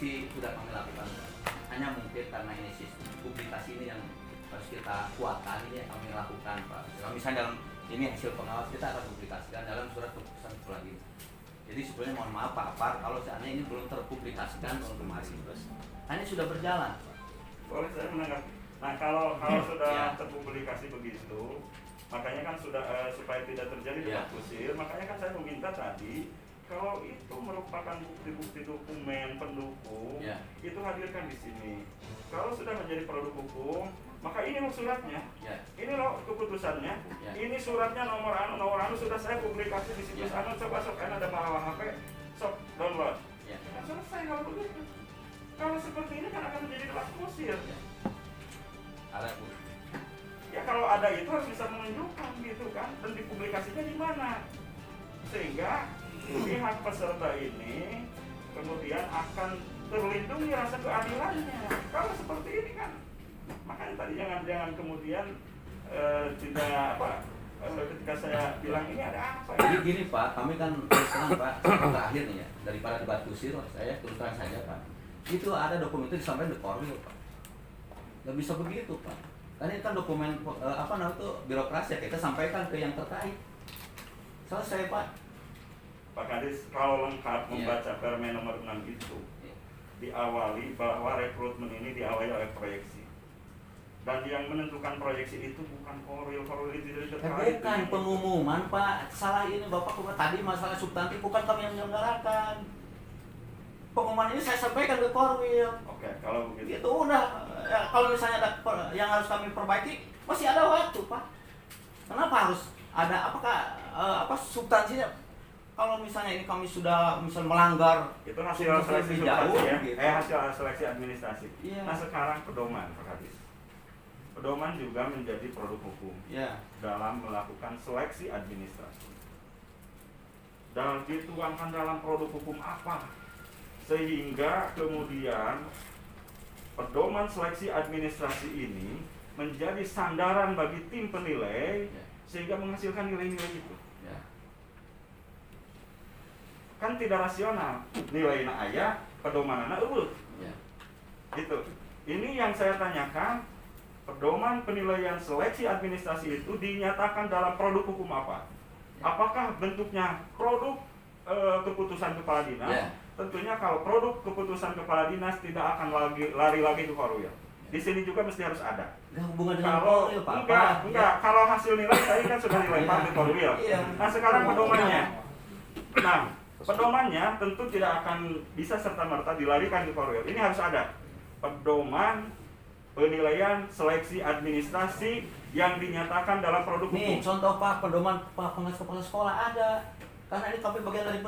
koreksi sudah kami lakukan. Hanya mungkin karena ini sistem publikasi ini yang harus kita kuatkan, ini yang kami lakukan Pak. Kalau misalnya dalam ini hasil pengawas kita akan publikasikan dalam surat keputusan kepala dinas. Jadi sebenarnya mohon maaf Pak Apar kalau seandainya ini belum terpublikasikan tahun kemarin. Hanya sudah berjalan. Boleh saya menanggapi. Nah kalau sudah terpublikasi begitu, makanya kan sudah supaya tidak terjadi debat kusir, makanya kan saya meminta tadi kalau itu merupakan bukti-bukti dokumen pendukung, itu hadirkan di sini. Kalau sudah menjadi produk hukum, maka ini loh suratnya, ini loh keputusannya, ini suratnya nomor anu sudah saya publikasi di situs anu, coba sok ada bawa HP, sok download. Kan selesai kalau begitu. Kalau seperti ini kan akan menjadi debat kusir. Ada Bu. Ya kalau ada itu harus bisa menunjukkan gitu kan, dan dipublikasinya di mana, sehingga pihak peserta ini kemudian akan terlindungi rasa keadilannya. Kalau seperti ini kan, makanya tadi jangan kemudian tidak ketika saya bilang ini ada apa. Jadi gini Pak, kami kan terus terang Pak, terakhir nih ya, daripada debat kusir, saya terus terang saja Pak. Itu ada dokumen itu disampaikan di Korwil Pak. Nggak bisa begitu Pak. Karena ini kan dokumen birokrasi ya, kita sampaikan ke yang terkait. Selesai Pak. Pak Kadis, kalau lengkap membaca Permen nomor 6 itu diawali bahwa rekrutmen ini diawali oleh proyeksi. Dan yang menentukan proyeksi itu bukan Korwil itu tidak terkait. Bukan pengumuman Pak. Salah ini Bapak tadi masalah substantif, bukan kami yang menyelenggarakan. Pengumuman ini saya sampaikan ke Korwil. Oke, kalau begitu. Itu udah. Ya, kalau misalnya ada yang harus kami perbaiki, masih ada waktu Pak. Kenapa harus ada substansinya? Kalau misalnya ini kami sudah melanggar, itu hasil seleksi jauh, ya. Gitu. Hasil seleksi administrasi. Iya. Nah sekarang pedoman Pak Kadis. Pedoman juga menjadi produk hukum dalam melakukan seleksi administrasi. Dan dituangkan dalam produk hukum apa? Sehingga kemudian pedoman seleksi administrasi ini menjadi sandaran bagi tim penilai sehingga menghasilkan nilai-nilai itu. Kan tidak rasional, nilainya ayah, pedomanana eueuh. Gitu. Ini yang saya tanyakan, pedoman penilaian seleksi administrasi itu dinyatakan dalam produk hukum apa? Apakah bentuknya produk keputusan kepala dinas? Tentunya kalau produk keputusan kepala dinas tidak akan lari lagi ke Korwil. Di sini juga mesti harus ada. Hubungan dengan Korwil, Pak. Enggak. Kalau hasil nilai tadi kan sudah dilempar ke Korwil. Nah sekarang pedomannya. Nah, pedomannya tentu tidak akan bisa serta-merta dilarikan ke Korwil. Ini harus ada pedoman penilaian seleksi administrasi yang dinyatakan dalam produk hukum. Nih, contoh Pak, pedoman Pak Pengawas Kepala Sekolah ada. Karena ini kami bagian dari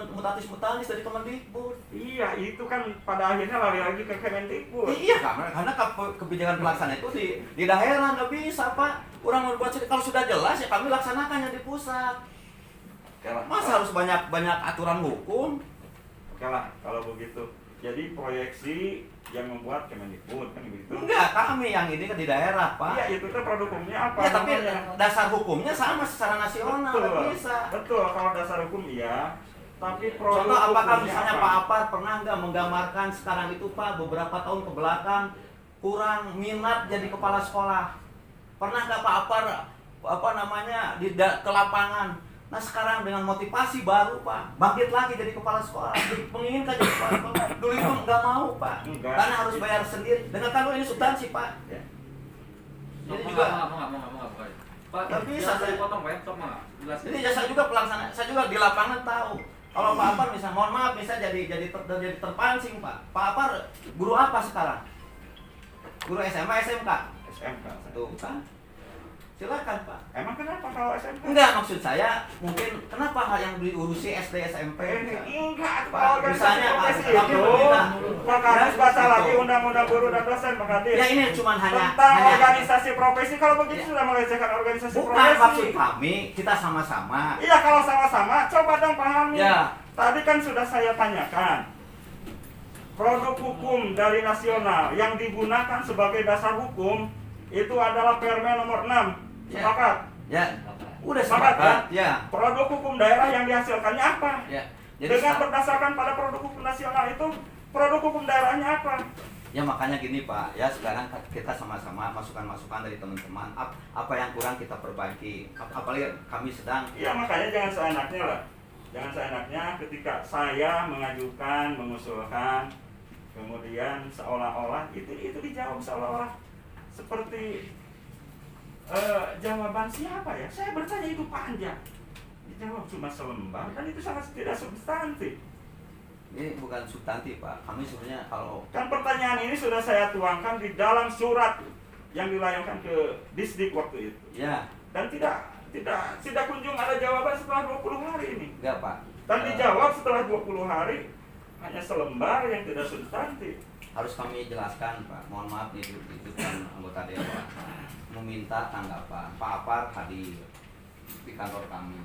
mutatis dari Kemendikbud. Iya, itu kan pada akhirnya lari lagi ke Kemendikbud. Iya, karena kebijakan pelaksana itu di daerah nggak bisa Pak. Orang membuat kalau sudah jelas ya kami laksanakan yang di pusat. Masa harus banyak aturan hukum? Oke lah, kalau begitu. Jadi proyeksi yang membuat Kemendikbud kan begitu? Enggak, kami yang ini kan di daerah Pak. Iya, itu kan produk hukumnya apa? Ya, tapi dasar hukumnya sama secara nasional. Betul, bisa. Betul, kalau dasar hukum iya. Tapi produk contoh apakah hukumnya misalnya apa? Pak Apar pernah nggak menggambarkan sekarang itu Pak beberapa tahun ke belakang kurang minat jadi kepala sekolah? Pernah nggak Pak Apar ke lapangan? Nah sekarang dengan motivasi baru Pak, bangkit lagi jadi kepala sekolah, menginginkan jadi kepala sekolah. Dulu itu nggak mau Pak, karena harus bayar sendiri. Dengan kan ini substansi Pak. Jadi juga Pak, tapi bisa saya potong Pak, stop Pak. Jelasin. Ini saya juga pelaksana, saya juga di lapangan tahu. Kalau Pak Apar misalnya, mohon maaf misalnya jadi terpancing Pak. Pak Apar guru apa sekarang? Guru SMA, SMK? SMK. Tuh kan. Silakan Pak. Emang kenapa kalau SMK? Enggak, maksud saya mungkin kenapa hal yang diurusi SD SMP? Enggak, Pak, misalnya itu Pak Kadis baca lagi undang-undang guru dan dosen Pak Kadis. Ya ini cuma hanya organisasi profesi, kalau begitu sudah melecehkan organisasi bukan profesi. maksud kami, kita sama-sama. Iya, kalau sama-sama coba dong pahami. Ya. Tadi kan sudah saya tanyakan. Produk hukum dari nasional yang digunakan sebagai dasar hukum itu adalah Permen nomor 6. Sepakat? Ya. Udah Sepakat sepakat. ya? Ya. Produk hukum daerah yang dihasilkannya apa? Ya. Jadi dengan berdasarkan pada produk hukum nasional itu Produk hukum daerahnya apa? Ya makanya gini Pak, ya sekarang kita sama-sama masukan-masukan dari teman-teman apa yang kurang kita perbaiki. Apalagi kami sedang. Iya, makanya jangan seenaknya lah. Jangan seenaknya ketika saya mengajukan, mengusulkan, kemudian seolah-olah itu dijawab seolah-olah seperti jawaban siapa ya? Saya bertanya itu panjang, dijawab cuma selembar dan itu sangat tidak substantif. Ini bukan substantif Pak, kami sebenarnya kalau Kan pertanyaan ini sudah saya tuangkan di dalam surat yang dilayangkan ke Disdik waktu itu. ya Dan tidak kunjung ada jawaban setelah 20 hari ini. enggak Pak. Dan dijawab setelah 20 hari hanya selembar yang tidak substantif. Harus kami jelaskan Pak, mohon maaf nih itu kan anggota dewan meminta tanggapan. Pak Apar hadir di kantor kami,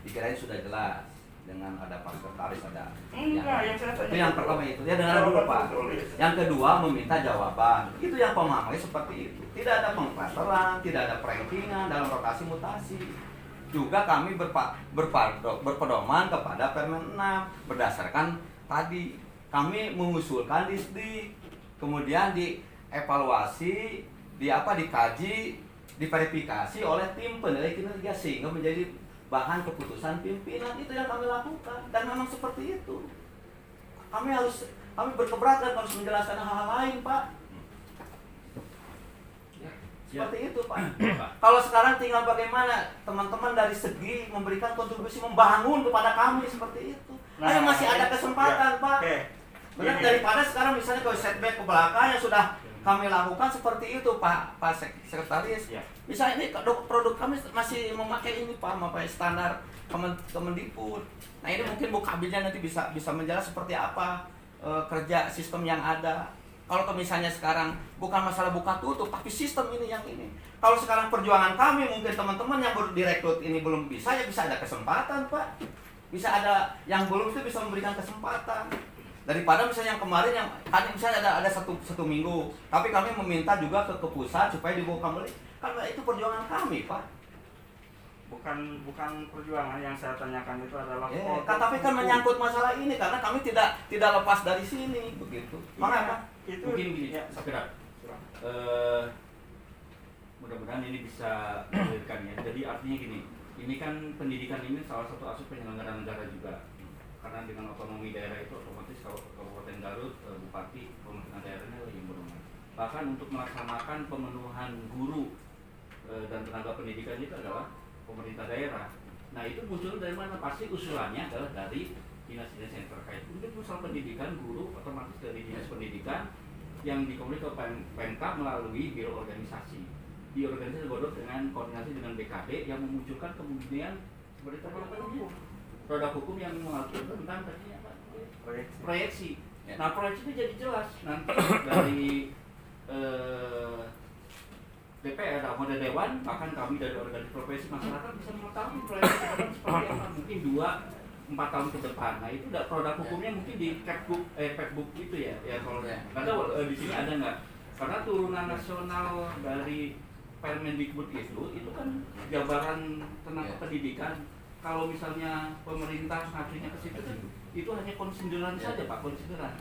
dikirain sudah jelas dengan ada Pak Sekretaris, ada Enggak, yang saya tanya itu yang pertama itu ya, dengar dulu Pak. Yang kedua meminta jawaban, itu yang pemahamannya seperti itu. Tidak ada pengklasteran, tidak ada perankingan dalam rotasi mutasi. Juga kami berpedoman kepada Permen 6 berdasarkan tadi kami mengusulkan Disdik, kemudian dievaluasi, dikaji, diverifikasi oleh tim penilai kinerja sehingga menjadi bahan keputusan pimpinan. Itu yang kami lakukan dan memang seperti itu. Kami berkeberatan harus menjelaskan hal-hal lain Pak. Seperti itu Pak. Kalau sekarang tinggal bagaimana teman-teman dari segi memberikan kontribusi membangun kepada kami seperti itu. Ayo masih ada kesempatan Pak. Benar, daripada sekarang misalnya kalau setback ke belakang yang sudah kami lakukan seperti itu Pak Sekretaris. Misalnya ini produk kami masih memakai ini Pak, memakai standar Kemendikbud. Nah ini mungkin Bu Kabinnya nanti bisa menjelaskan seperti apa kerja sistem yang ada. Kalau misalnya sekarang bukan masalah buka tutup, tapi sistem ini yang ini. Kalau sekarang perjuangan kami mungkin teman-teman yang baru direkrut ini belum bisa, ya bisa ada kesempatan Pak. Bisa ada yang belum itu bisa memberikan kesempatan. Daripada misalnya yang kemarin yang tadi misalnya ada satu minggu, tapi kami meminta juga ke pusat supaya dibawa kembali. Karena itu perjuangan kami Pak. Bukan perjuangan yang saya tanyakan itu adalah tapi kan menyangkut masalah ini karena kami tidak lepas dari sini begitu. Makanya itu mungkin gini ya, sekedar mudah-mudahan ini bisa mengalirkan ya. Jadi artinya gini, ini kan pendidikan ini salah satu aspek penyelenggaraan negara juga. Karena dengan otonomi daerah itu otomatis kalau Kabupaten Garut, Bupati, pemerintahan daerahnya lebih berwenang. Bahkan untuk melaksanakan pemenuhan guru dan tenaga pendidikan itu adalah pemerintah daerah. Nah itu muncul dari mana? Pasti usulannya adalah dari dinas-dinas yang terkait. Untuk usaha pendidikan, guru otomatis dari dinas pendidikan yang dikomunikasi ke Pemkab melalui biro organisasi. Di organisasi bodoh dengan koordinasi dengan BKD yang memunculkan kemudian seperti hukum, produk hukum yang mengatur tentang tadinya apa? Proyeksi. Nah proyeksi itu jadi jelas nanti dari DPR atau Dewan, bahkan kami dari organisasi profesi masyarakat bisa mengetahui proyeksi ke depan seperti apa, mungkin 2-4 tahun ke depan. Nah itu produk hukumnya mungkin di Factbook itu ya kalau karena di sini ada nggak? Karena turunan nasional dari Permendikbud itu kan jabaran tenaga pendidikan. Kalau misalnya pemerintah ngajunya ke situ kan itu hanya konsideran saja Pak, konsideran.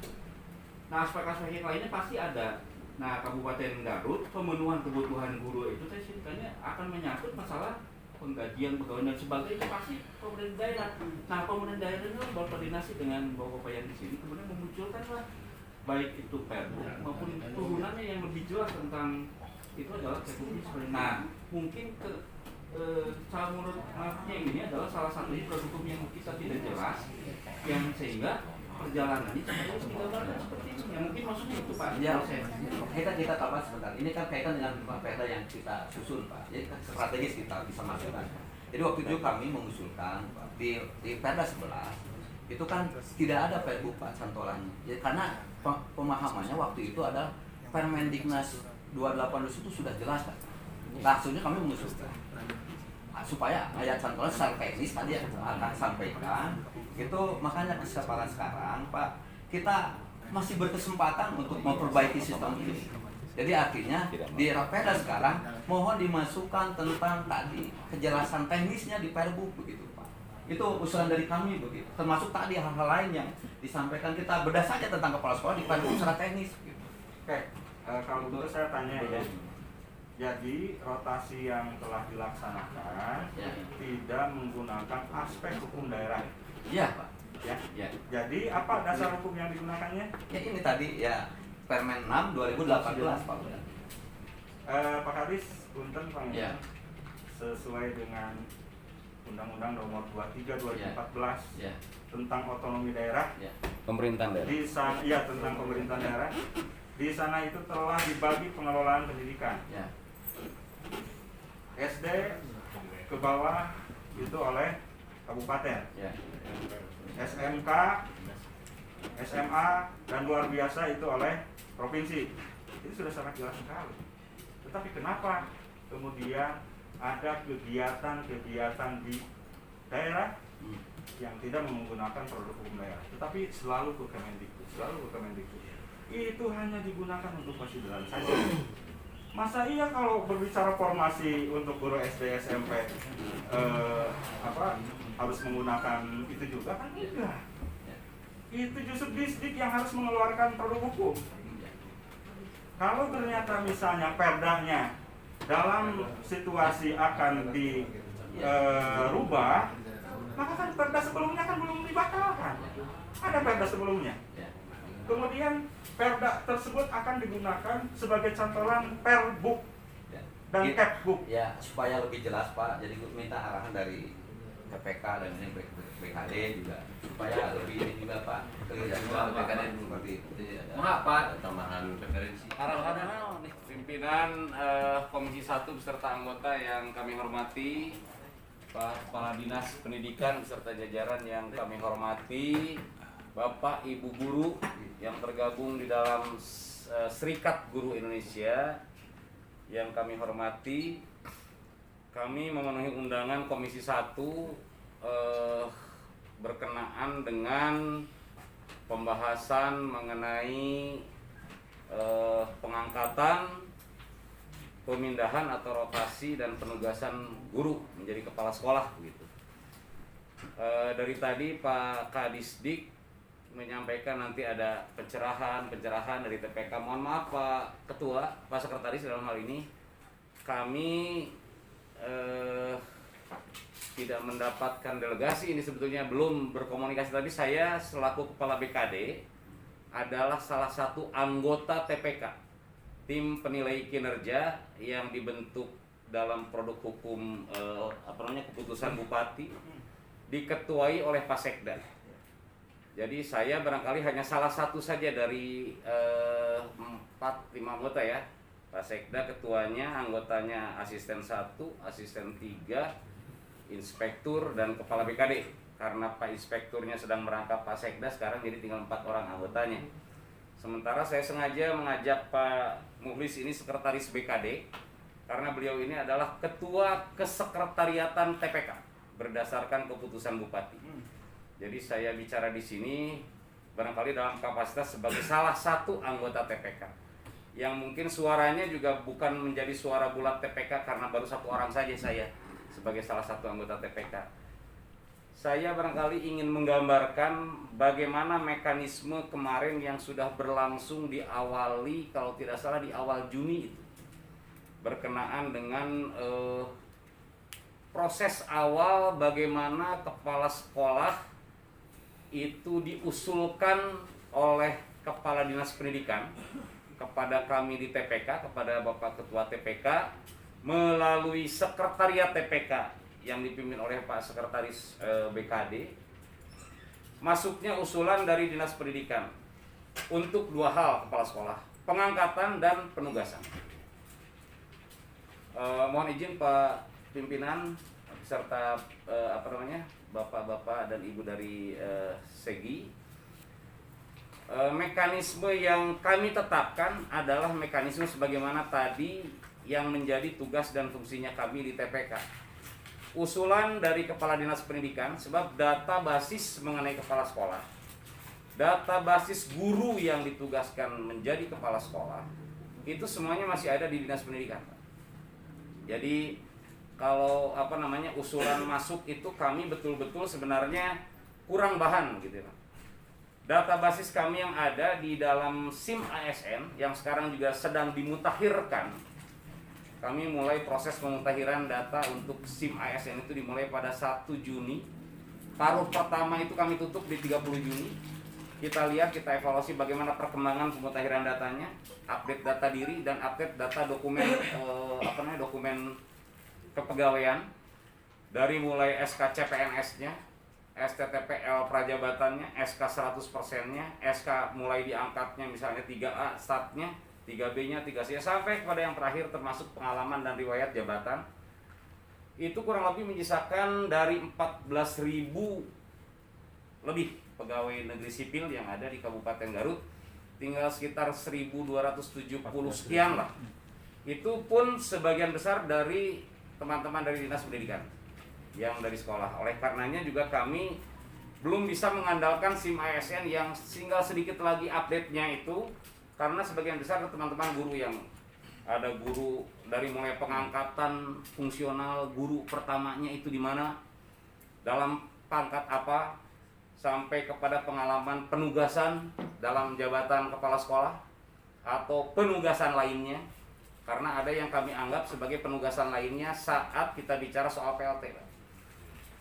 Nah aspek-aspek yang lainnya pasti ada. Nah Kabupaten Garut pemenuhan kebutuhan guru itu saya ceritanya akan menyangkut masalah penggajian pegawai dan sebagainya pasti pemerintah daerah. Nah pemerintah daerah itu berkoordinasi dengan bapak-bapak yang di sini kemudian memunculkan lah baik itu perbu maupun turunannya yang lebih jelas tentang itu adalah ekonomi seperti. Nah mungkin salah menurut maafnya ini adalah salah satu produk hukum yang kita tidak jelas yang sehingga perjalanannya digambarkan seperti ini. Yang mungkin maksudnya itu Pak. Ya, kita tambah sebentar. Ini kan kaitan dengan perda yang kita susun Pak. Jadi strategis kita bisa masukkan. Jadi waktu itu kami mengusulkan Pak, di Perda 11 itu kan tidak ada Perbu Pak cantolannya. Ya, karena pemahamannya waktu itu ada Permendiknas 28 itu sudah jelas Pak. Langsungnya kami mengusulkan supaya ayat cantolan secara teknis tadi yang akan sampaikan itu, makanya kesempatan sekarang Pak kita masih berkesempatan untuk memperbaiki sistem ini. Jadi artinya di Perda sekarang mohon dimasukkan tentang tadi kejelasan teknisnya di Perbu begitu Pak. Itu usulan dari kami begitu. Termasuk tadi hal-hal lain yang disampaikan, kita bedah saja tentang kepala sekolah dipandu secara teknis gitu. Oke, kalau begitu saya tanya ya. Jadi rotasi yang telah dilaksanakan Ya. tidak menggunakan aspek hukum daerah. Iya, Pak. Ya. Ya. Jadi apa dasar hukum yang digunakannya? Ya ini tadi ya Permen 6 2018, Pak. Pak Kadis, punten Pak. Ya. Sesuai dengan Undang-Undang Nomor 23 2014 Ya. tentang otonomi daerah. Ya. Pemerintahan daerah. Di sana, ya tentang pemerintahan daerah. Di sana itu telah dibagi pengelolaan pendidikan. Ya. SD ke bawah itu oleh kabupaten, Ya. SMK, SMA dan luar biasa itu oleh provinsi. Itu sudah sangat jelas sekali. Tetapi kenapa kemudian ada kegiatan-kegiatan di daerah yang tidak menggunakan produk hukum daerah, tetapi selalu ke Kemendikbud. Itu hanya digunakan untuk konsideran saja. Masa iya kalau berbicara formasi untuk guru SD SMP harus menggunakan itu juga kan enggak. Itu justru Disdik yang harus mengeluarkan produk hukum. Kalau ternyata misalnya perdanya dalam situasi akan dirubah, maka kan perda sebelumnya kan belum dibatalkan. Ada perda sebelumnya. Kemudian perda tersebut akan digunakan sebagai cantolan perbuk dan kepbuk. Ya, supaya lebih jelas Pak, jadi gue minta arahan dari KPK dan ini BKD juga supaya lebih ini juga Pak. BKD seperti itu. Maaf Pak, Tambahan referensi. arahan pimpinan Komisi 1 beserta anggota yang kami hormati, Pak Kepala Dinas Pendidikan beserta jajaran yang kami hormati, Bapak Ibu guru yang tergabung di dalam Serikat Guru Indonesia yang kami hormati, kami memenuhi undangan Komisi 1 berkenaan dengan pembahasan mengenai pengangkatan, pemindahan atau rotasi dan penugasan guru menjadi kepala sekolah gitu. Dari tadi Pak Kadisdik menyampaikan nanti ada pencerahan dari TPK. Mohon maaf Pak Ketua, Pak Sekretaris, dalam hal ini kami tidak mendapatkan delegasi, ini sebetulnya belum berkomunikasi, tapi saya selaku Kepala BKD adalah salah satu anggota TPK, tim penilai kinerja yang dibentuk dalam produk hukum keputusan Bupati, diketuai oleh Pak Sekda. Jadi saya barangkali hanya salah satu saja dari 4-5 anggota ya. Pak Sekda ketuanya, anggotanya asisten 1, asisten 3, inspektur dan kepala BKD. Karena Pak inspekturnya sedang merangkap Pak Sekda, sekarang jadi tinggal 4 orang anggotanya. Sementara saya sengaja mengajak Pak Muhlis ini sekretaris BKD karena beliau ini adalah ketua kesekretariatan TPK berdasarkan keputusan Bupati. Jadi saya bicara di sini barangkali dalam kapasitas sebagai salah satu anggota TPK yang mungkin suaranya juga bukan menjadi suara bulat TPK karena baru 1 orang saja saya sebagai salah satu anggota TPK. Saya barangkali ingin menggambarkan bagaimana mekanisme kemarin yang sudah berlangsung diawali kalau tidak salah di awal Juni itu berkenaan dengan proses awal bagaimana kepala sekolah itu diusulkan oleh Kepala Dinas Pendidikan kepada kami di TPK, kepada Bapak Ketua TPK melalui Sekretariat TPK yang dipimpin oleh Pak Sekretaris BKD. Masuknya usulan dari Dinas Pendidikan untuk 2 hal kepala sekolah, pengangkatan dan penugasan. Mohon izin Pak pimpinan beserta bapak-bapak dan ibu dari SEGI. Mekanisme yang kami tetapkan adalah mekanisme sebagaimana tadi yang menjadi tugas dan fungsinya kami di TPK. Usulan dari Kepala Dinas Pendidikan, sebab data basis mengenai kepala sekolah, data basis guru yang ditugaskan menjadi kepala sekolah, itu semuanya masih ada di Dinas Pendidikan. Jadi kalau usulan masuk itu kami betul-betul sebenarnya kurang bahan gitu ya. Data basis kami yang ada di dalam SIM ASN yang sekarang juga sedang dimutakhirkan. Kami mulai proses pemutakhiran data untuk SIM ASN itu dimulai pada 1 Juni. Paruh pertama itu kami tutup di 30 Juni. Kita lihat, kita evaluasi bagaimana perkembangan pemutakhiran datanya, update data diri dan update data dokumen dokumen kepegawaian dari mulai SK CPNS-nya, STTPL prajabatannya, SK 100%-nya, SK mulai diangkatnya misalnya 3A startnya, 3B-nya, 3C sampai kepada yang terakhir termasuk pengalaman dan riwayat jabatan. Itu kurang lebih menyisakan dari 14.000 lebih pegawai negeri sipil yang ada di Kabupaten Garut, tinggal sekitar 1.270 sekian lah. Itu pun sebagian besar dari teman-teman dari Dinas Pendidikan yang dari sekolah. Oleh karenanya juga kami belum bisa mengandalkan SIM ASN yang tinggal sedikit lagi update-nya itu, karena sebagian besar teman-teman guru yang ada guru dari mulai pengangkatan fungsional, guru pertamanya itu di mana, dalam pangkat apa, sampai kepada pengalaman penugasan dalam jabatan kepala sekolah atau penugasan lainnya. Karena ada yang kami anggap sebagai penugasan lainnya saat kita bicara soal PLT.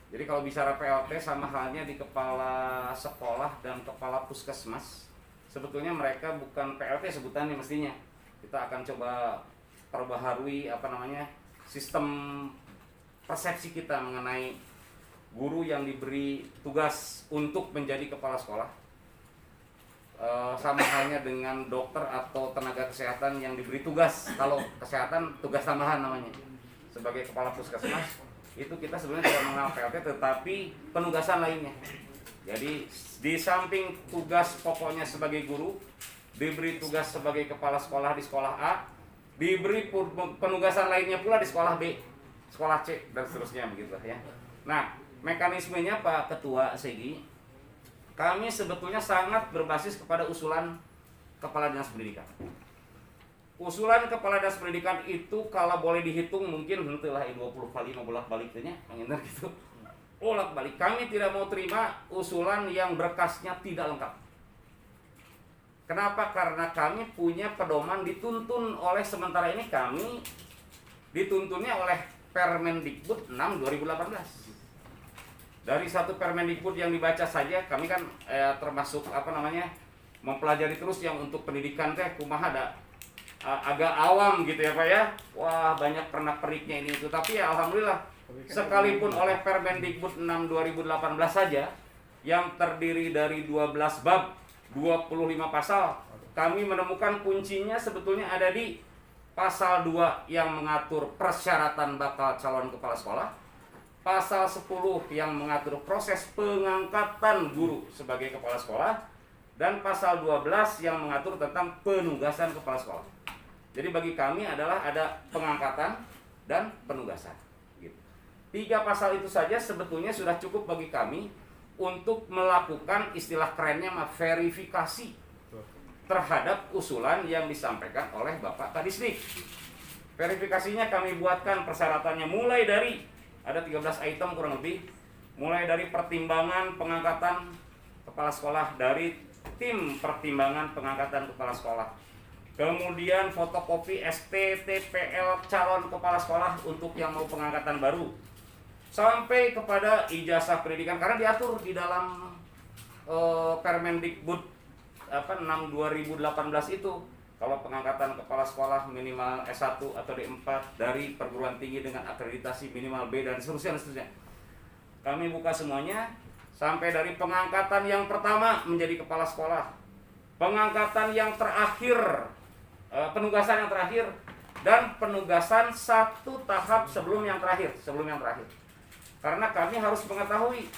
Jadi kalau bicara PLT sama halnya di kepala sekolah dan kepala puskesmas, sebetulnya mereka bukan PLT sebutannya mestinya. Kita akan coba perbaharui sistem persepsi kita mengenai guru yang diberi tugas untuk menjadi kepala sekolah. Sama halnya dengan dokter atau tenaga kesehatan yang diberi tugas, kalau kesehatan tugas tambahan namanya, sebagai kepala puskesmas, itu kita sebenarnya tidak mengenal PLT tetapi penugasan lainnya. Jadi di samping tugas pokoknya sebagai guru, diberi tugas sebagai kepala sekolah di sekolah A, diberi penugasan lainnya pula di sekolah B, sekolah C, dan seterusnya begitu ya. Nah, mekanismenya Pak Ketua Segi, kami sebetulnya sangat berbasis kepada usulan Kepala Dinas Pendidikan. Usulan Kepala Dinas Pendidikan itu kalau boleh dihitung mungkin henteulah 20 kali bolak-baliknya, penginter gitu. Bolak-balik. Kami tidak mau terima usulan yang berkasnya tidak lengkap. Kenapa? Karena kami punya pedoman dituntun oleh, sementara ini kami dituntunnya oleh Permendikbud 6 2018. Dari satu Permendikbud yang dibaca saja kami kan termasuk mempelajari terus yang untuk pendidikan kumaha ada agak awam gitu ya Pak ya. Wah, banyak pernak-perniknya ini itu, tapi ya alhamdulillah sekalipun oleh Permendikbud 6 2018 saja yang terdiri dari 12 bab, 25 pasal, kami menemukan kuncinya sebetulnya ada di pasal 2 yang mengatur persyaratan bakal calon kepala sekolah, pasal 10 yang mengatur proses pengangkatan guru sebagai kepala sekolah, dan pasal 12 yang mengatur tentang penugasan kepala sekolah. Jadi bagi kami adalah ada pengangkatan dan penugasan. Gitu. 3 pasal itu saja sebetulnya sudah cukup bagi kami untuk melakukan istilah kerennya verifikasi terhadap usulan yang disampaikan oleh Bapak Kadisdik. Verifikasinya kami buatkan persyaratannya mulai dari ada 13 item kurang lebih, mulai dari pertimbangan pengangkatan kepala sekolah dari tim pertimbangan pengangkatan kepala sekolah. Kemudian fotokopi STTPL calon kepala sekolah untuk yang mau pengangkatan baru. Sampai kepada ijazah pendidikan, karena diatur di dalam Permendikbud 6 2018 itu, kalau pengangkatan kepala sekolah minimal S1 atau D4 dari perguruan tinggi dengan akreditasi minimal B dan seterusnya. Kami buka semuanya sampai dari pengangkatan yang pertama menjadi kepala sekolah, pengangkatan yang terakhir, penugasan yang terakhir, dan penugasan satu tahap sebelum yang terakhir. Karena kami harus mengetahui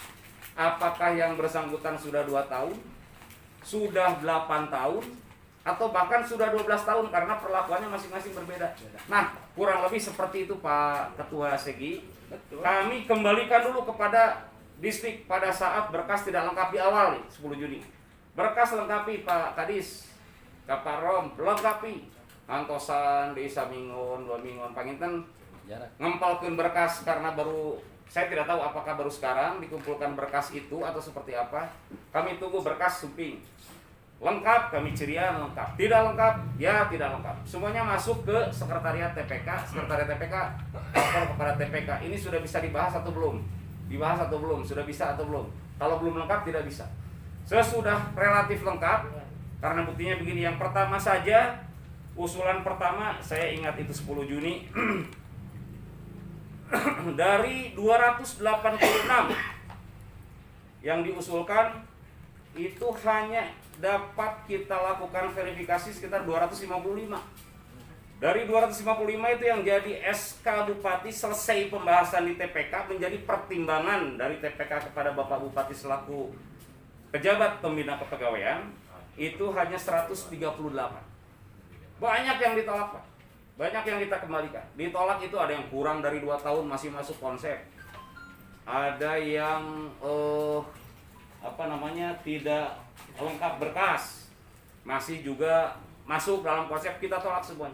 apakah yang bersangkutan sudah 2 tahun, sudah 8 tahun, atau bahkan sudah 12 tahun, karena perlakuannya masing-masing berbeda. Nah, kurang lebih seperti itu Pak Ketua Segi. Betul. Kami kembalikan dulu kepada distrik pada saat berkas tidak lengkap di awal 10 Juni. Berkas lengkapi Pak Kadis, Kaparom lengkapi. Antosan di Samingon, 2 Mingon, Panginten ngempalkeun berkas karena baru, saya tidak tahu apakah baru sekarang dikumpulkan berkas itu atau seperti apa. Kami tunggu berkas suping lengkap, kami cirian lengkap, tidak lengkap ya tidak lengkap, semuanya masuk ke sekretariat TPK. Sekretariat TPK lapor kepada TPK, ini sudah bisa dibahas atau belum, sudah bisa atau belum. Kalau belum lengkap tidak bisa. Sesudah relatif lengkap, karena buktinya begini, yang pertama saja, usulan pertama saya ingat itu 10 Juni dari 286 yang diusulkan itu hanya dapat kita lakukan verifikasi sekitar 255. Dari 255 itu yang jadi SK Bupati selesai pembahasan di TPK menjadi pertimbangan dari TPK kepada Bapak Bupati selaku pejabat pembina kepegawaian itu hanya 138. Banyak yang ditolak, Pak. Banyak yang kita kembalikan. Ditolak itu ada yang kurang dari 2 tahun masih masuk konsep. Ada yang tidak lengkap berkas, masih juga masuk dalam konsep, kita tolak semuanya.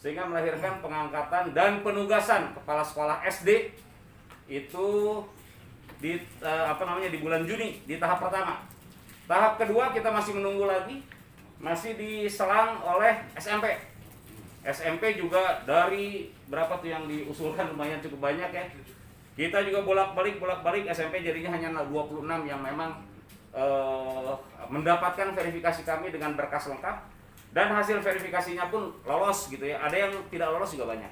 Sehingga melahirkan pengangkatan dan penugasan kepala sekolah SD itu di bulan Juni di tahap pertama. Tahap kedua kita masih menunggu lagi, masih diselang oleh SMP. SMP juga dari berapa tuh yang diusulkan lumayan cukup banyak ya. Kita juga bolak-balik SMP jadinya hanya 26 yang memang mendapatkan verifikasi kami dengan berkas lengkap dan hasil verifikasinya pun lolos gitu ya. Ada yang tidak lolos juga banyak.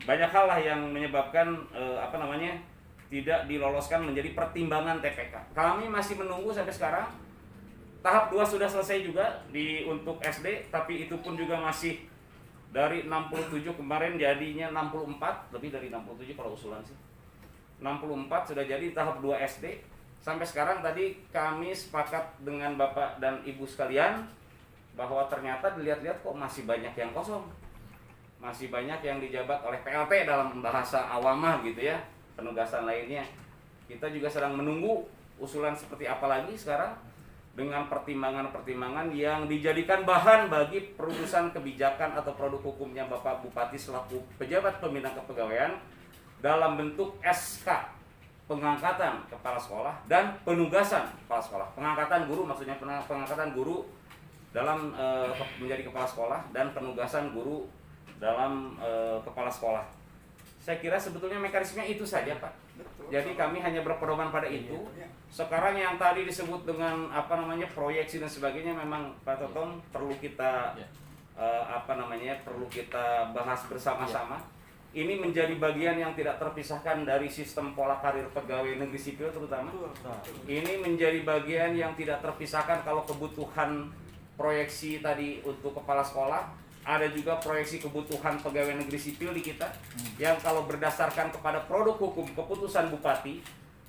Banyak hal lah yang menyebabkan tidak diloloskan menjadi pertimbangan TPK. Kami masih menunggu sampai sekarang. Tahap 2 sudah selesai juga untuk SD, tapi itu pun juga masih dari 67 kemarin jadinya 64, lebih dari 67 kalau usulan sih. 64 sudah jadi tahap 2 SD. Sampai sekarang tadi kami sepakat dengan Bapak dan Ibu sekalian bahwa ternyata dilihat-lihat kok masih banyak yang kosong. Masih banyak yang dijabat oleh PLT dalam bahasa awamah gitu ya, penugasan lainnya. Kita juga sedang menunggu usulan seperti apa lagi sekarang dengan pertimbangan-pertimbangan yang dijadikan bahan bagi perurusan kebijakan atau produk hukumnya Bapak Bupati selaku pejabat pembina kepegawaian dalam bentuk SK pengangkatan kepala sekolah dan penugasan kepala sekolah. Pengangkatan guru maksudnya pengangkatan guru dalam menjadi kepala sekolah dan penugasan guru dalam kepala sekolah. Saya kira sebetulnya mekanismenya itu saja, Pak. Jadi kami hanya berpedoman pada itu. Sekarang yang tadi disebut dengan proyeksi dan sebagainya memang Pak Totom perlu kita perlu kita bahas bersama-sama. Ini menjadi bagian yang tidak terpisahkan dari sistem pola karir pegawai negeri sipil terutama. Ini menjadi bagian yang tidak terpisahkan kalau kebutuhan proyeksi tadi untuk kepala sekolah, ada juga proyeksi kebutuhan pegawai negeri sipil di kita, yang kalau berdasarkan kepada produk hukum keputusan Bupati,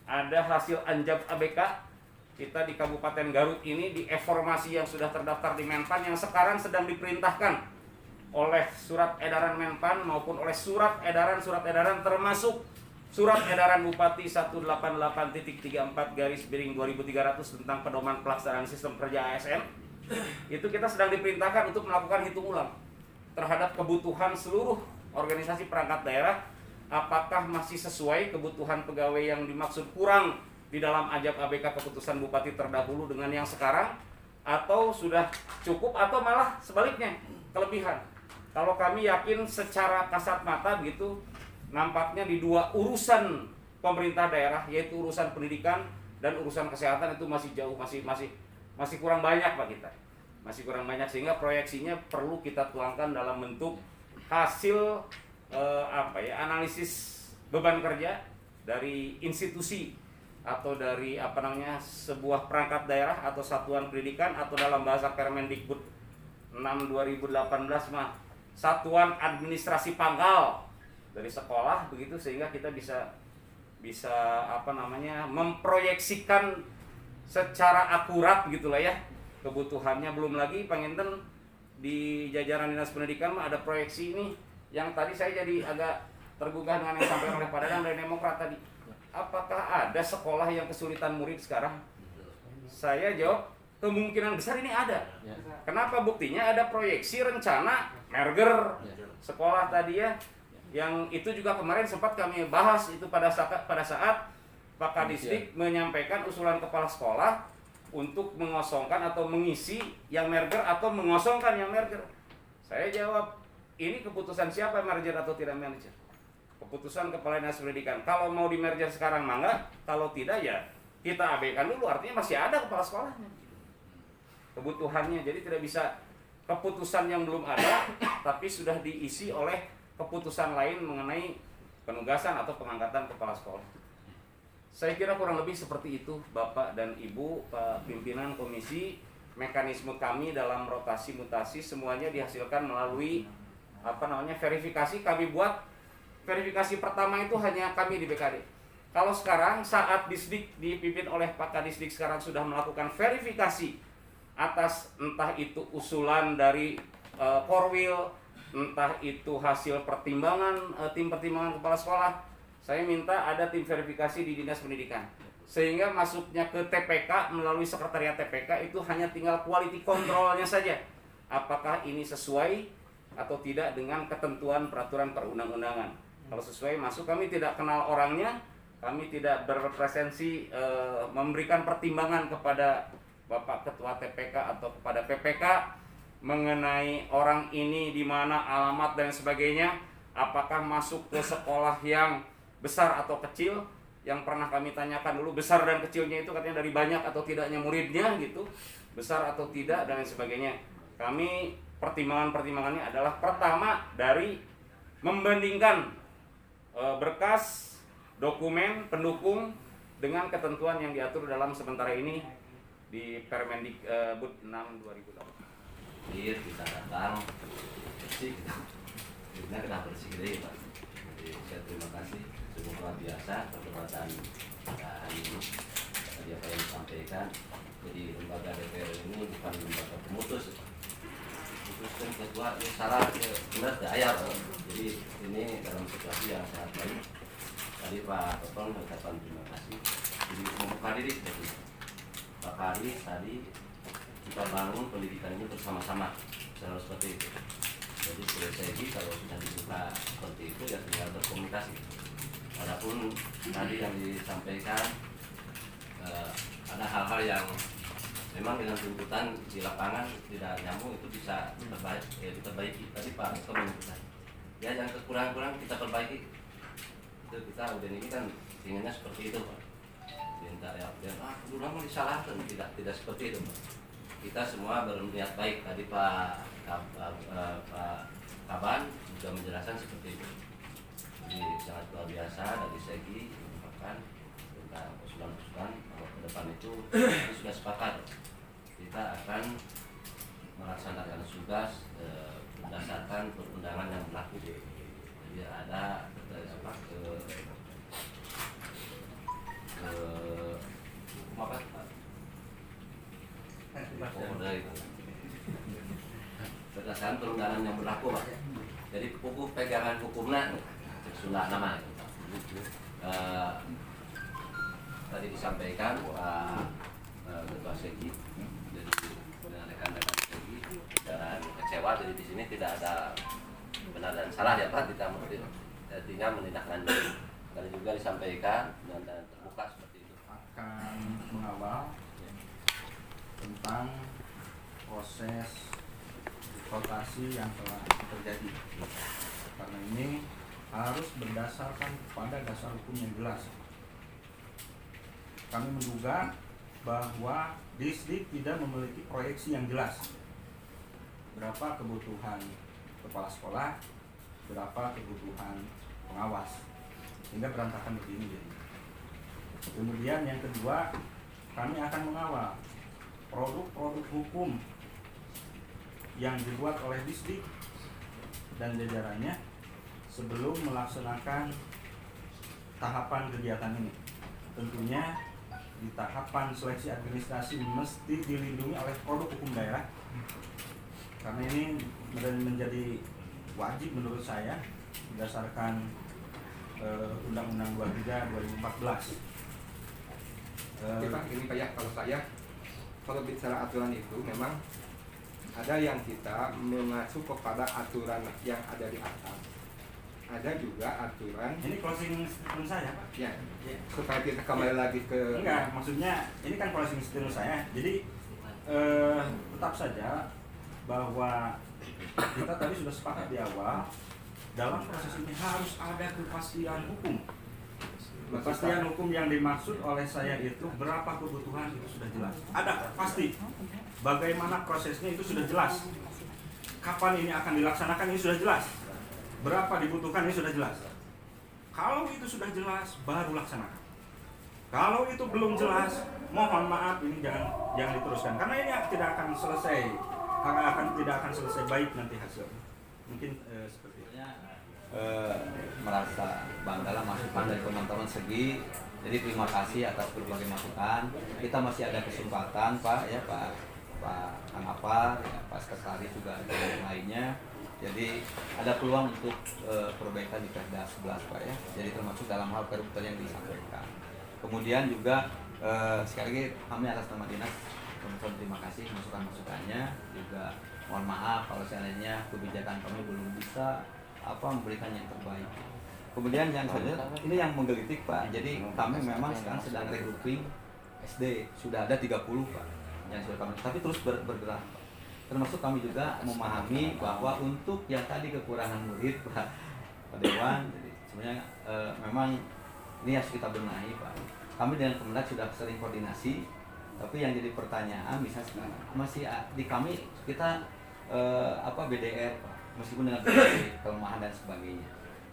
ada hasil anjab ABK kita di Kabupaten Garut ini di informasi yang sudah terdaftar di Menpan yang sekarang sedang diperintahkan oleh surat edaran Menpan maupun oleh surat edaran termasuk surat edaran Bupati 188.34/200300 tentang pedoman pelaksanaan sistem kerja ASN. Itu kita sedang diperintahkan untuk melakukan hitung ulang terhadap kebutuhan seluruh organisasi perangkat daerah, apakah masih sesuai kebutuhan pegawai yang dimaksud kurang di dalam ajab ABK keputusan Bupati terdahulu dengan yang sekarang, atau sudah cukup atau malah sebaliknya kelebihan. Kalau kami yakin secara kasat mata begitu, nampaknya di 2 urusan pemerintah daerah, yaitu urusan pendidikan dan urusan kesehatan itu masih jauh, masih kurang banyak Pak kita. Masih kurang banyak, sehingga proyeksinya perlu kita tuangkan dalam bentuk hasil analisis beban kerja dari institusi atau dari sebuah perangkat daerah atau satuan pendidikan, atau dalam bahasa Permendikbud 6/2018 satuan administrasi pangkal dari sekolah begitu, sehingga kita bisa memproyeksikan secara akurat gitulah ya kebutuhannya. Belum lagi panginten di jajaran Dinas Pendidikan ada proyeksi ini yang tadi saya jadi agak tergugah dengan yang disampaikan oleh Pak Dadang dari Demokrat tadi. Apakah ada sekolah yang kesulitan murid sekarang? Saya jawab kemungkinan besar ini ada. Kenapa? Buktinya ada proyeksi rencana merger sekolah tadi ya. Yang itu juga kemarin sempat kami bahas itu pada saat Pak Kadisdik menyampaikan usulan kepala sekolah untuk mengosongkan atau mengisi yang merger atau mengosongkan yang merger. Saya jawab, ini keputusan siapa merger atau tidak merger? Keputusan Kepala Dinas Pendidikan. Kalau mau di merger sekarang mangga, kalau tidak ya kita abaikan dulu. Artinya masih ada kepala sekolahnya. Kebutuhannya, jadi tidak bisa keputusan yang belum ada tapi sudah diisi oleh keputusan lain mengenai penugasan atau pengangkatan kepala sekolah. Saya kira kurang lebih seperti itu Bapak dan Ibu, Pak Pimpinan Komisi. Mekanisme kami dalam rotasi mutasi semuanya dihasilkan melalui verifikasi. Kami buat verifikasi pertama itu hanya kami di BKD. Kalau sekarang saat Disdik dipimpin oleh Pak Kadisdik sekarang sudah melakukan verifikasi atas entah itu usulan dari Korwil, entah itu hasil pertimbangan tim pertimbangan kepala sekolah, saya minta ada tim verifikasi di Dinas Pendidikan. Sehingga masuknya ke TPK melalui sekretariat TPK itu hanya tinggal quality controlnya saja. Apakah ini sesuai atau tidak dengan ketentuan peraturan perundang-undangan. Kalau sesuai masuk, kami tidak kenal orangnya, kami tidak berpresensi memberikan pertimbangan kepada Bapak Ketua TPK atau kepada PPK mengenai orang ini di mana alamat dan sebagainya, apakah masuk ke sekolah yang besar atau kecil. Yang pernah kami tanyakan dulu, besar dan kecilnya itu katanya dari banyak atau tidaknya muridnya gitu, besar atau tidak dan lain sebagainya. Kami pertimbangannya adalah pertama dari membandingkan berkas dokumen pendukung dengan ketentuan yang diatur dalam sementara ini di Permendikbud 6 2008. Iya, kita datang bersih, kita kena bersih gitu ya Pak. Jadi saya terima kasih, sungguh luar biasa perdebatan hari ini. Tadi apa yang disampaikan, jadi lembaga DPR ini bukan lembaga pemutus. Putuskan ketua ini salah, benar daya. Jadi ini dalam situasi yang sangat baik. Tadi Pak Topong mengucapkan terima kasih. Jadi membuka diri seperti Pak Kari tadi, kita bangun pendidikan ini bersama-sama, selalu seperti itu. Jadi strategi kalau sudah dibuka seperti itu ya tinggal berkomunikasi. Walaupun tadi yang disampaikan ada hal-hal yang memang dengan tuntutan di lapangan tidak nyambung, itu bisa diperbaiki. Tadi Pak Eko menyebutkan, ya yang kekurangan-kurang kita perbaiki. Itu kita udah ini kan inginnya seperti itu Pak. Minta ya, dulu mau disalahkan, tidak seperti itu Pak. Kita semua berniat baik. Tadi Pak Kaban juga menjelaskan seperti itu. Jadi sangat luar biasa dari segi merupakan tentang usulan-usulan bahwa ke depan itu sudah sepakat kita akan melaksanakan tugas berdasarkan perundangan yang berlaku. Jadi ada berdasarkan perundangan yang berlaku Pak. Jadi pokok pegangan hukumnya Sunda nama itu Pak. Tadi disampaikan Pak Ketua Segi, jadi dengan rekan-rekan Segi dan kecewa, jadi di sini tidak ada benar dan salah ya Pak, tidak tinggal menindaklanjuti. Tadi juga disampaikan dan terbuka seperti itu. Akan mengawal tentang proses rotasi yang telah terjadi, karena ini harus berdasarkan pada dasar hukum yang jelas. Kami menduga bahwa Disdik tidak memiliki proyeksi yang jelas berapa kebutuhan kepala sekolah, berapa kebutuhan pengawas, sehingga berantakan begini jadi. Kemudian yang kedua, kami akan mengawal produk-produk hukum yang dibuat oleh Disdik dan jajarannya sebelum melaksanakan tahapan kegiatan ini. Tentunya di tahapan seleksi administrasi mesti dilindungi oleh produk hukum daerah, karena ini menjadi wajib menurut saya berdasarkan Undang-Undang 23 2014. Pak, ini Pak ya, kalau bicara aturan itu memang ada yang kita mengacu kepada aturan yang ada di atas. ada juga aturan Ini closing statement saya, Pak. ya Ya. supaya kita kembali lagi ke Enggak, maksudnya ini kan closing statement saya. Jadi tetap saja bahwa kita tadi sudah sepakat di awal dalam proses ini harus ada kepastian hukum. Kepastian hukum yang dimaksud oleh saya itu berapa kebutuhan itu sudah jelas. Ada pasti. Bagaimana prosesnya itu sudah jelas. Kapan ini akan dilaksanakan ini sudah jelas. Berapa dibutuhkan ini sudah jelas. Kalau itu sudah jelas baru laksanakan. Kalau itu belum jelas, mohon maaf ini jangan diteruskan karena ini tidak akan selesai. Tidak akan selesai baik nanti hasilnya. Mungkin seperti itu. Merasa bangga lah masukan dari teman-teman segi. Jadi terima kasih atas berbagai masukan. Kita masih ada kesempatan Pak ya Pak Kang Apar, ya, Pak Sekretaris juga ada yang lainnya. Jadi ada peluang untuk perbaikan di Perda 11 Pak ya. Jadi termasuk dalam hal perupatan yang disampaikan. Kemudian juga sekali lagi kami atas nama dinas terima kasih masukan-masukannya. Juga mohon maaf kalau seandainya kebijakan kami belum bisa memberikan yang terbaik. Kemudian yang selanjutnya ini yang menggelitik Pak. Jadi kami memang sekarang sedang recruiting SD sudah ada 30 Pak yang sudah kami tapi terus bergerak Pak. Termasuk kami juga memahami bahwa untuk yang tadi kekurangan murid Pak Dewan, jadi sebenarnya memang ini harus kita benahi Pak. Kami dengan Kemendak sudah sering koordinasi, tapi yang jadi pertanyaan misalnya sekarang masih di kami kita BDR Pak. Meskipun dengan kelemahan dan sebagainya,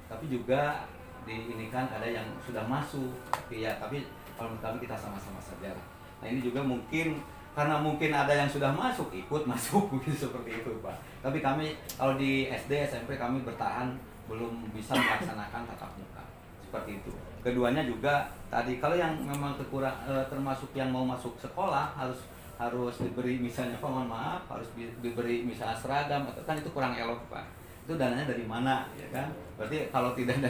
tapi juga ini kan ada yang sudah masuk, tapi kalau menurut kami kita sama-sama saja. Nah ini juga mungkin karena mungkin ada yang sudah masuk ikut masuk mungkin seperti itu Pak. Tapi kami kalau di SD SMP kami bertahan belum bisa melaksanakan tatap muka seperti itu. Keduanya juga tadi kalau yang memang termasuk yang mau masuk sekolah harus diberi misalnya mohon maaf harus diberi misalnya seragam atau kan itu kurang elok Pak. Itu dananya dari mana ya kan? Berarti kalau tidak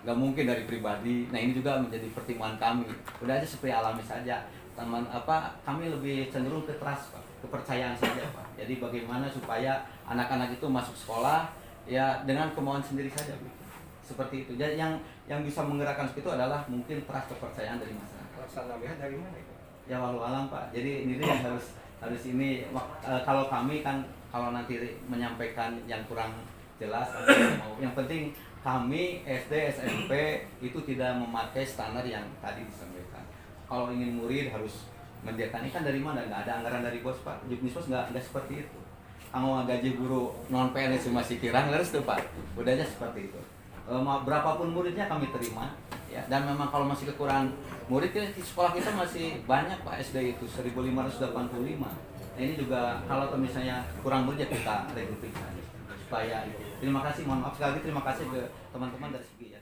nggak mungkin dari pribadi. Nah ini juga menjadi pertimbangan kami. Udah aja seperti alami saja. Kami lebih cenderung ke trust Pak, kepercayaan saja Pak. Jadi bagaimana supaya anak-anak itu masuk sekolah ya dengan kemauan sendiri saja Pak. Seperti itu. Jadi yang bisa menggerakkan seperti itu adalah mungkin trust kepercayaan dari masyarakat. Laksananya dari mana itu? Ya walau alam Pak. Jadi ini yang harus ini kalau kami kan kalau nanti menyampaikan yang kurang jelas yang penting kami SD SMP itu tidak memakai standar yang tadi disampaikan. Kalau ingin murid harus mendiakan ini kan dari mana? Nggak ada anggaran dari bos Pak. Juknisbos nggak seperti itu. Kalau gaji guru non PNS masih kurang harus tuh Pak. Udahnya seperti itu. Berapapun muridnya kami terima. Ya, dan memang kalau masih kekurangan murid di sekolah kita masih banyak Pak SD itu 1585. Nah, ini juga kalau misalnya kurang murid ya kita rekrutasi supaya itu. Terima kasih, mohon maaf sekali lagi terima kasih ke teman-teman dari Segi ya.